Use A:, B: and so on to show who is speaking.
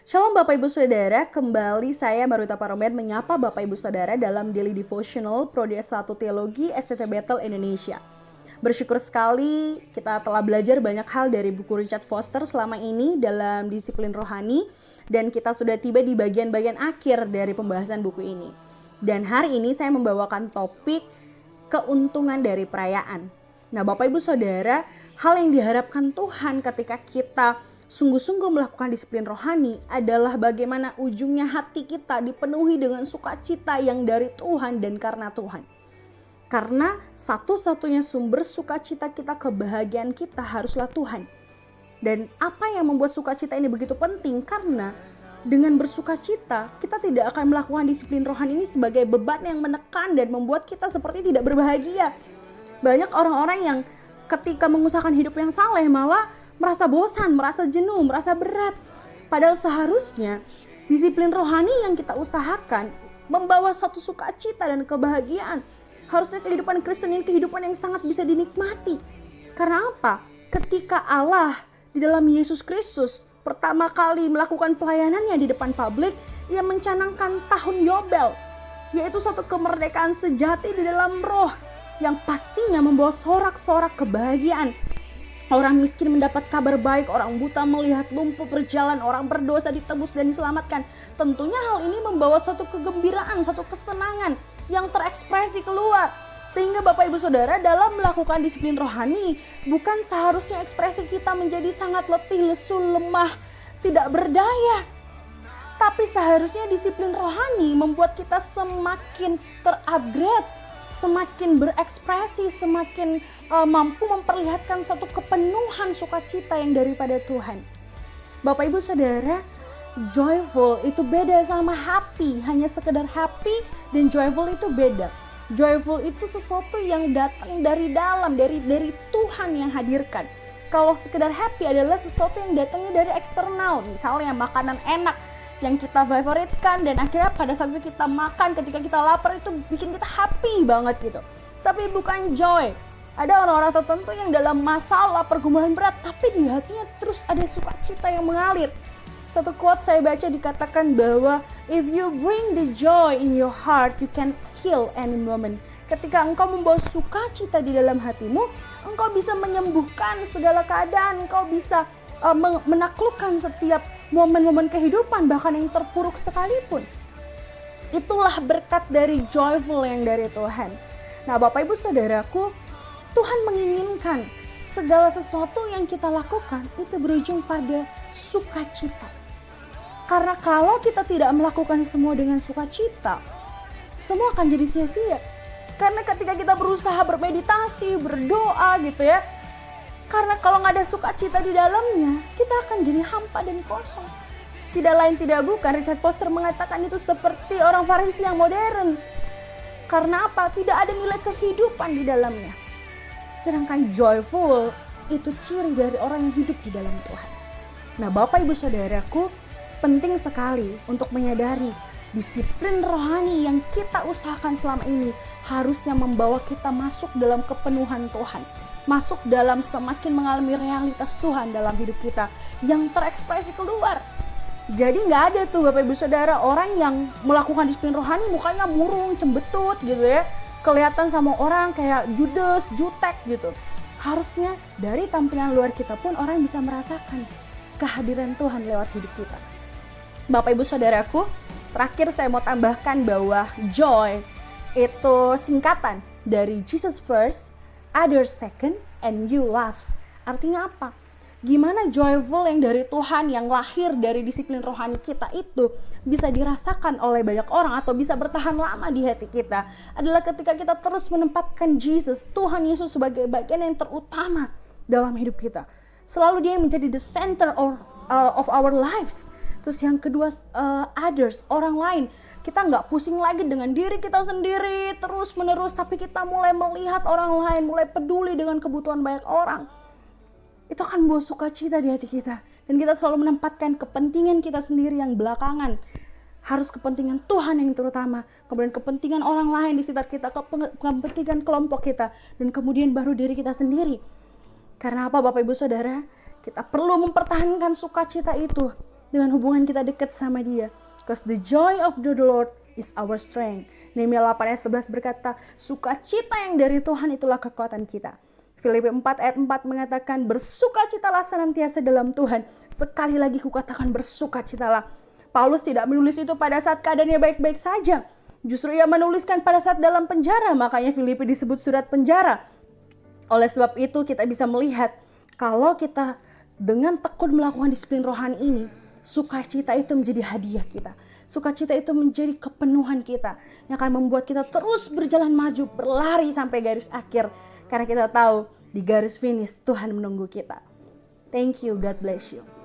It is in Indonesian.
A: Shalom Bapak Ibu Saudara, kembali saya Marwita Paromed menyapa Bapak Ibu Saudara dalam Daily Devotional Prodi S1 Teologi STT Bethel Indonesia. Bersyukur sekali kita telah belajar banyak hal dari buku Richard Foster selama ini dalam disiplin rohani, dan kita sudah tiba di bagian-bagian akhir dari pembahasan buku ini. Dan hari ini saya membawakan topik keuntungan dari perayaan. Nah Bapak Ibu Saudara, hal yang diharapkan Tuhan ketika kita sungguh-sungguh melakukan disiplin rohani adalah bagaimana ujungnya hati kita dipenuhi dengan sukacita yang dari Tuhan dan karena Tuhan. Karena satu-satunya sumber sukacita kita, kebahagiaan kita haruslah Tuhan. Dan apa yang membuat sukacita ini begitu penting? Karena dengan bersukacita kita tidak akan melakukan disiplin rohani ini sebagai beban yang menekan dan membuat kita seperti tidak berbahagia. Banyak orang-orang yang ketika mengusahakan hidup yang saleh malah merasa bosan, merasa jenuh, merasa berat. Padahal seharusnya disiplin rohani yang kita usahakan membawa satu sukacita dan kebahagiaan. Harusnya kehidupan Kristen ini kehidupan yang sangat bisa dinikmati. Karena apa? Ketika Allah di dalam Yesus Kristus pertama kali melakukan pelayanannya di depan publik, ia mencanangkan tahun Yobel, yaitu satu kemerdekaan sejati di dalam roh yang pastinya membawa sorak-sorak kebahagiaan. Orang miskin mendapat kabar baik, orang buta melihat, lumpuh berjalan, orang berdosa ditebus dan diselamatkan. Tentunya hal ini membawa satu kegembiraan, satu kesenangan yang terekspresi keluar. Sehingga Bapak Ibu Saudara dalam melakukan disiplin rohani, bukan seharusnya ekspresi kita menjadi sangat letih, lesu, lemah, tidak berdaya. Tapi seharusnya disiplin rohani membuat kita semakin terupgrade, semakin berekspresi, semakin mampu memperlihatkan satu kepenuhan sukacita yang daripada Tuhan. Bapak Ibu Saudara, joyful itu beda sama happy. Hanya sekedar happy dan joyful itu beda. Joyful itu sesuatu yang datang dari dalam, dari Tuhan yang hadirkan. Kalau sekedar happy adalah sesuatu yang datangnya dari eksternal. Misalnya makanan enak yang kita favoritkan dan akhirnya pada saat itu kita makan ketika kita lapar itu bikin kita happy banget gitu. Tapi bukan joy. Ada orang-orang tertentu yang dalam masalah pergumulan berat tapi di hatinya terus ada sukacita yang mengalir. Satu quote saya baca dikatakan bahwa if you bring the joy in your heart, you can heal any moment. Ketika engkau membawa sukacita di dalam hatimu, engkau bisa menyembuhkan segala keadaan, engkau bisa menaklukkan setiap momen-momen kehidupan bahkan yang terpuruk sekalipun. Itulah berkat dari joyful yang dari Tuhan. Nah Bapak Ibu Saudaraku, Tuhan menginginkan segala sesuatu yang kita lakukan itu berujung pada sukacita. Karena kalau kita tidak melakukan semua dengan sukacita, semua akan jadi sia-sia. Karena ketika kita berusaha bermeditasi, berdoa gitu ya, karena kalau nggak ada sukacita di dalamnya, kita akan jadi hampa dan kosong. Tidak lain tidak bukan, Richard Foster mengatakan itu seperti orang Farisi yang modern. Karena apa? Tidak ada nilai kehidupan di dalamnya. Sedangkan joyful itu ciri dari orang yang hidup di dalam Tuhan. Nah Bapak Ibu Saudaraku, penting sekali untuk menyadari disiplin rohani yang kita usahakan selama ini harusnya membawa kita masuk dalam kepenuhan Tuhan. Masuk dalam semakin mengalami realitas Tuhan dalam hidup kita yang terekspresi keluar. Jadi gak ada tuh Bapak Ibu Saudara orang yang melakukan disiplin rohani mukanya murung, cembetut gitu ya. Kelihatan sama orang kayak judes, jutek gitu. Harusnya dari tampilan luar kita pun orang bisa merasakan kehadiran Tuhan lewat hidup kita. Bapak Ibu Saudaraku, terakhir saya mau tambahkan bahwa joy itu singkatan dari Jesus first, others second, and you last. Artinya apa? Gimana joyful yang dari Tuhan yang lahir dari disiplin rohani kita itu bisa dirasakan oleh banyak orang atau bisa bertahan lama di hati kita adalah ketika kita terus menempatkan Jesus, Tuhan Yesus sebagai bagian yang terutama dalam hidup kita. Selalu dia menjadi the center of our lives. Terus yang kedua, others, orang lain. Kita nggak pusing lagi dengan diri kita sendiri terus menerus, tapi kita mulai melihat orang lain, mulai peduli dengan kebutuhan banyak orang. Itu akan membawa sukacita di hati kita. Dan kita selalu menempatkan kepentingan kita sendiri yang belakangan. Harus kepentingan Tuhan yang terutama. Kemudian kepentingan orang lain di sekitar kita, kepentingan kelompok kita. Dan kemudian baru diri kita sendiri. Karena apa Bapak Ibu Saudara? Kita perlu mempertahankan sukacita itu. dengan hubungan kita dekat sama Dia. Because the joy of the Lord is our strength. Nehemia 8 ayat 11 berkata, sukacita yang dari Tuhan itulah kekuatan kita. Filipi 4 ayat 4 mengatakan, bersukacitalah senantiasa dalam Tuhan. Sekali lagi kukatakan bersukacitalah. Paulus tidak menulis itu pada saat keadaannya baik-baik saja. Justru ia menuliskan pada saat dalam penjara. Makanya Filipi disebut surat penjara. Oleh sebab itu kita bisa melihat, kalau kita dengan tekun melakukan disiplin rohani ini, sukacita itu menjadi hadiah kita. Sukacita itu menjadi kepenuhan kita yang akan membuat kita terus berjalan maju, berlari sampai garis akhir. Karena kita tahu di garis finish Tuhan menunggu kita. Thank you, God bless you.